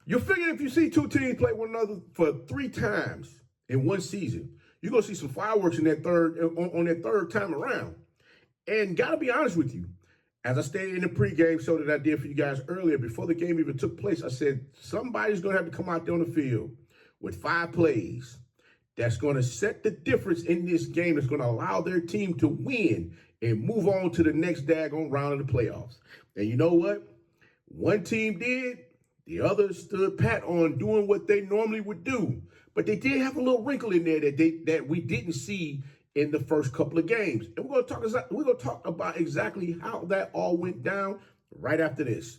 You figure if you see two teams play one another for 3 times in one season, you're gonna see some fireworks in that third on that third time around. And gotta be honest with you, as I stated in the pregame show that I did for you guys earlier, before the game even took place, I said somebody's gonna have to come out there on the field with 5 plays that's gonna set the difference in this game. That's gonna allow their team to win and move on to the next daggone round of the playoffs. And you know what? One team did. The others stood pat on doing what they normally would do. But they did have a little wrinkle in there that we didn't see in the first couple of games. And we're going to talk about exactly how that all went down right after this.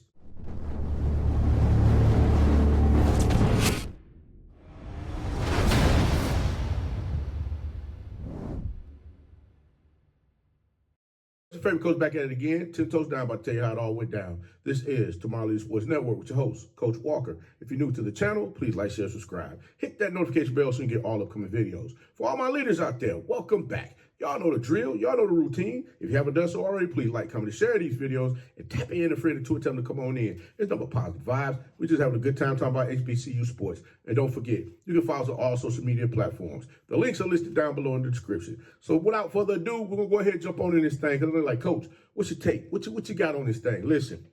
Your favorite coach back at it again. 10 toes down, about to tell you how it all went down. This is Tomorrow Leader Sports Network with your host, Coach Walker. If you're new to the channel, please like, share, subscribe. Hit that notification bell so you can get all upcoming videos. For all my leaders out there, welcome back. Y'all know the drill. Y'all know the routine. If you haven't done so already, please like, comment, and share these videos and tap in a friend or two and tell them to come on in. It's nothing but positive vibes. We're just having a good time talking about HBCU sports. And don't forget, you can follow us on all social media platforms. The links are listed down below in the description. So without further ado, we're going to go ahead and jump on in this thing. Because they're like, Coach, what's your take? What you got on this thing? Listen,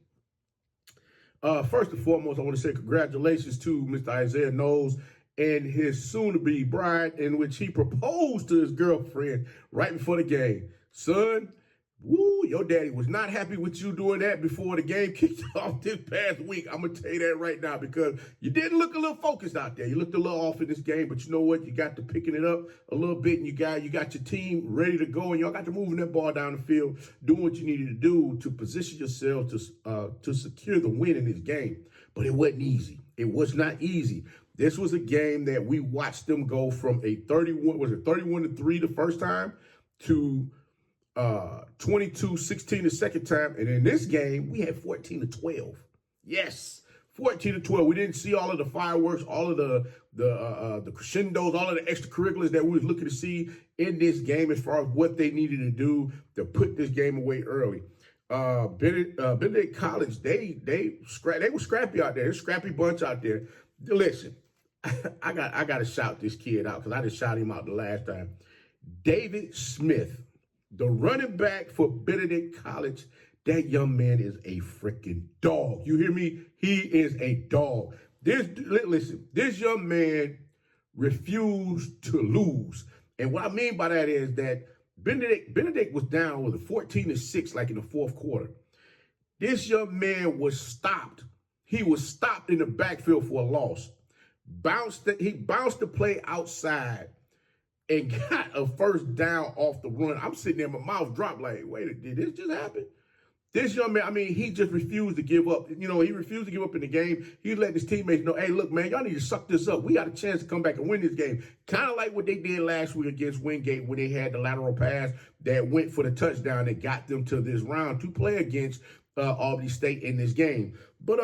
first and foremost, I want to say congratulations to Mr. Isaiah Knowles and his soon-to-be bride, in which he proposed to his girlfriend right before the game. Son, woo, your daddy was not happy with you doing that before the game kicked off this past week. I'm going to tell you that right now, because you didn't look a little focused out there. You looked a little off in this game, but you know what? You got to picking it up a little bit, and you got your team ready to go, and y'all got to moving that ball down the field, doing what you needed to do to position yourself to secure the win in this game. But it wasn't easy. It was not easy. This was a game that we watched them go from a 31-3 the first time to 22-16 the second time. And in this game, we had 14-12. Yes, 14-12. We didn't see all of the fireworks, all of the crescendos, all of the extracurriculars that we was looking to see in this game as far as what they needed to do to put this game away early. Benedict College, they were scrappy out there. They're a scrappy bunch out there. Listen, I got to shout this kid out because I just shot him out the last time. David Smith, the running back for Benedict College, that young man is a freaking dog. You hear me? He is a dog. Listen, this young man refused to lose. And what I mean by that is that Benedict was down with a 14-6, like in the fourth quarter. This young man was stopped. He was stopped in the backfield for a loss. He bounced the play outside and got a first down off the run. I'm sitting there, my mouth dropped like, wait, did this just happen? This young man, I mean, he just refused to give up. You know, he refused to give up in the game. He let his teammates know, hey, look, man, y'all need to suck this up. We got a chance to come back and win this game. Kind of like what they did last week against Wingate when they had the lateral pass that went for the touchdown that got them to this round to play against Albany State in this game. But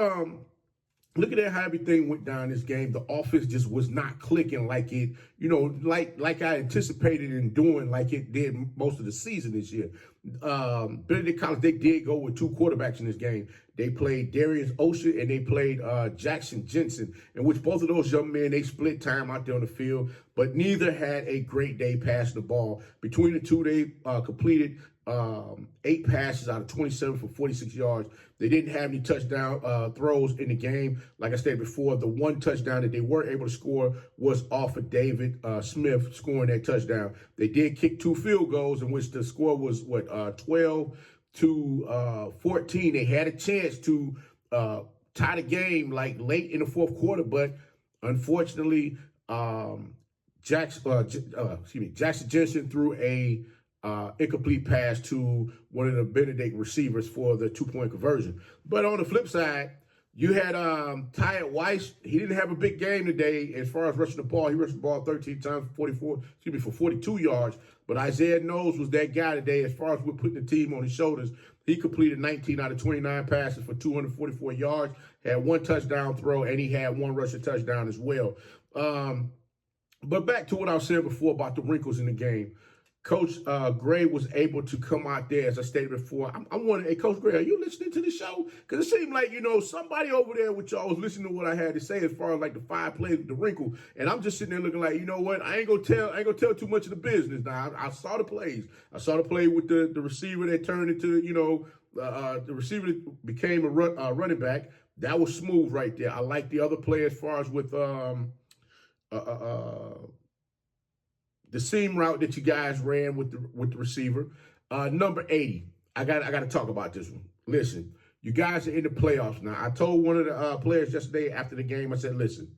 look at how everything went down this game. The offense just was not clicking like it, like I anticipated in doing like it did most of the season this year. Benedict College, they did go with 2 quarterbacks in this game. They played Darius Ocean and they played Jackson Jensen, in which both of those young men, they split time out there on the field, but neither had a great day passing the ball. Between the two, they completed 8 passes out of 27 for 46 yards. They didn't have any touchdown throws in the game. Like I said before, the one touchdown that they were able to score was off of David Smith scoring that touchdown. They did kick 2 field goals in which the score was 12-14. They had a chance to tie the game like late in the fourth quarter, but unfortunately, Jackson Jensen threw a incomplete pass to one of the Benedict receivers for the 2-point conversion. But on the flip side, you had Tyett Weiss. He didn't have a big game today as far as rushing the ball. He rushed the ball 13 times for 42 yards. But Isaiah Knowles was that guy today as far as we're putting the team on his shoulders. He completed 19 out of 29 passes for 244 yards, had 1 touchdown throw, and he had 1 rushing touchdown as well. But back to what I was saying before about the wrinkles in the game. Coach Gray was able to come out there, as I stated before. I'm wondering, hey, Coach Gray, are you listening to the show? Because it seemed like, somebody over there with y'all was listening to what I had to say as far as like the 5 plays with the wrinkle. And I'm just sitting there looking like, you know what? I ain't gonna tell too much of the business. Now, I saw the plays. I saw the play with the receiver that turned into, the receiver that became a running back. That was smooth right there. I like the other play as far as with the seam route that you guys ran with the receiver. Number 80. I got to talk about this one. Listen, you guys are in the playoffs now. I told one of the players yesterday after the game, I said, listen,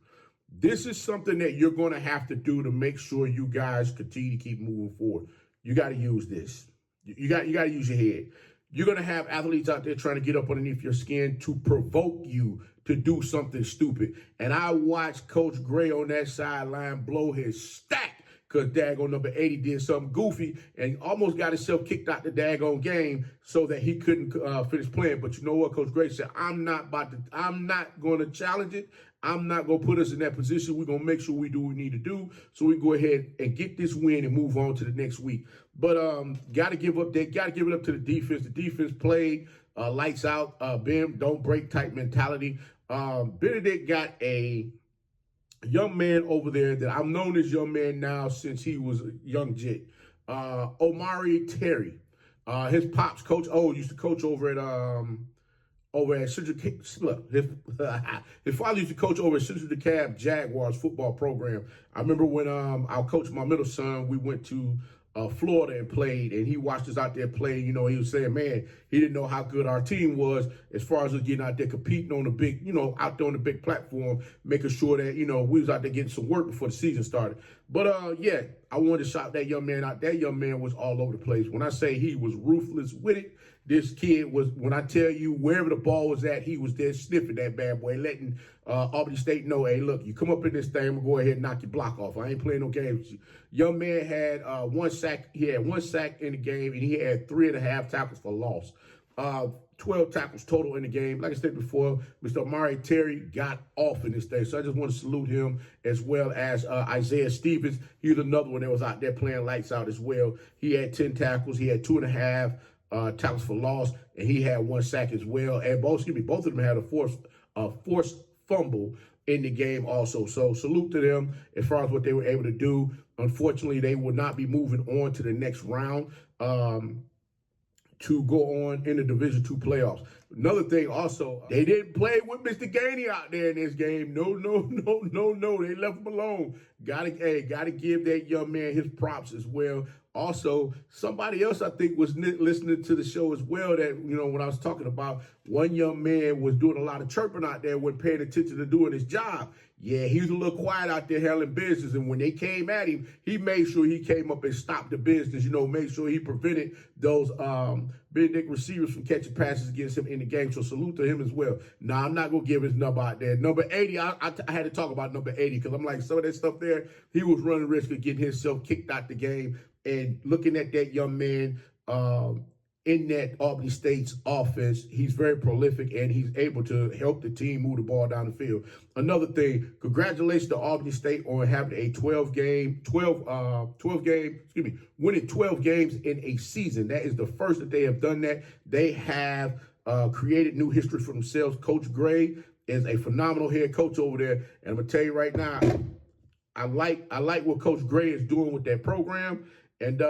this is something that you're going to have to do to make sure you guys continue to keep moving forward. You got to use this. You got to use your head. You're going to have athletes out there trying to get up underneath your skin to provoke you to do something stupid. And I watched Coach Gray on that sideline blow his stack because daggone number 80 did something goofy and almost got himself kicked out the daggone game so that he couldn't finish playing. But you know what? Coach Gray said, I'm not going to challenge it. I'm not going to put us in that position. We're going to make sure we do what we need to do so we can go ahead and get this win and move on to the next week. But got to give up. They got to give it up to the defense. The defense played lights out, bend, don't break type mentality. Benedict got a young man over there that I've known this young man now since he was a young jit. Omari Terry. His pops, Coach O, used to coach over at Central. His father used to coach over at Central DeKalb Jaguars football program. I remember when I coached my middle son, we went to Florida and played, and he watched us out there play. He was saying, man, he didn't know how good our team was as far as us getting out there competing on the big, out there on the big platform, making sure that, we was out there getting some work before the season started. But, yeah, I wanted to shout that young man out. That young man was all over the place. When I say he was ruthless with it, this kid was, when I tell you, wherever the ball was at, he was there sniffing that bad boy, letting Albany State know, hey, look, you come up in this thing, I'm going to go ahead and knock your block off. I ain't playing no games with you. Young man had 1 sack. He had 1 sack in the game, and he had 3.5 tackles for loss. 12 tackles total in the game. Like I said before, Mr. Omari Terry got off in this thing. So I just want to salute him, as well as Isaiah Stevens. He's another one that was out there playing lights out as well. He had 10 tackles. He had 2.5 tackles for loss, and he had 1 sack as well. And both of them had a forced fumble in the game also. So salute to them as far as what they were able to do. Unfortunately, they will not be moving on to the next round to go on in the Division II playoffs. Another thing also, they didn't play with Mr. Gainey out there in this game. No. They left him alone. Gotta give that young man his props as well. Also, somebody else I think was listening to the show as well that, when I was talking about, one young man was doing a lot of chirping out there, wasn't paying attention to doing his job. Yeah, he was a little quiet out there handling business, and when they came at him, he made sure he came up and stopped the business, made sure he prevented those Benedict receivers from catching passes against him in the game. So salute to him as well. Now, I'm not going to give his number out there. Number 80, I had to talk about number 80 because I'm like, some of that stuff there, he was running risk of getting himself kicked out the game. And looking at that young man in that Albany State's offense, he's very prolific and he's able to help the team move the ball down the field. Another thing, congratulations to Albany State on having a winning 12 games in a season. That is the first that they have done that. They have created new history for themselves. Coach Gray is a phenomenal head coach over there. And I'm going to tell you right now, I like what Coach Gray is doing with that program. And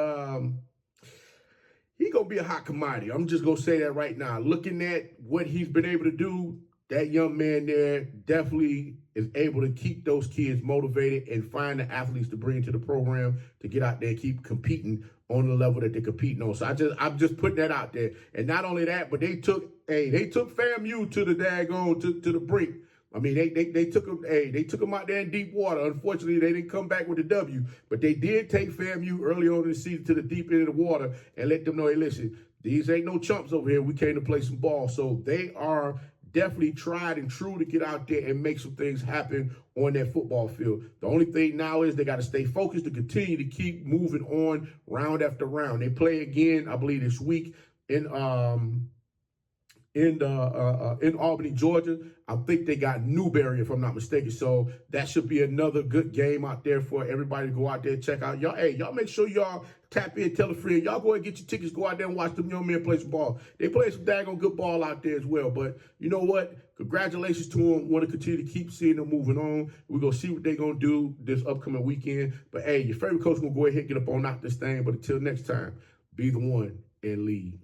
he's going to be a hot commodity. I'm just going to say that right now. Looking at what he's been able to do, that young man there definitely is able to keep those kids motivated and find the athletes to bring to the program to get out there and keep competing on the level that they're competing on. So I'm just putting that out there. And not only that, but they took FAMU to the daggone, to the brink. I mean, they took them out there in deep water. Unfortunately, they didn't come back with the W, but they did take FAMU early on in the season to the deep end of the water and let them know, hey, listen, these ain't no chumps over here. We came to play some ball. So they are definitely tried and true to get out there and make some things happen on that football field. The only thing now is they got to stay focused to continue to keep moving on round after round. They play again, I believe, this week in in Albany, Georgia. I think they got Newberry, if I'm not mistaken. So that should be another good game out there for everybody to go out there and check out. Y'all, hey, y'all make sure y'all tap in, tell a friend. Y'all go ahead and get your tickets. Go out there and watch them young men play some ball. They play some daggone good ball out there as well. But you know what? Congratulations to them. Want to continue to keep seeing them moving on. We're going to see what they're going to do this upcoming weekend. But, hey, your favorite coach going to go ahead and get up on out this thing. But until next time, be the one and lead.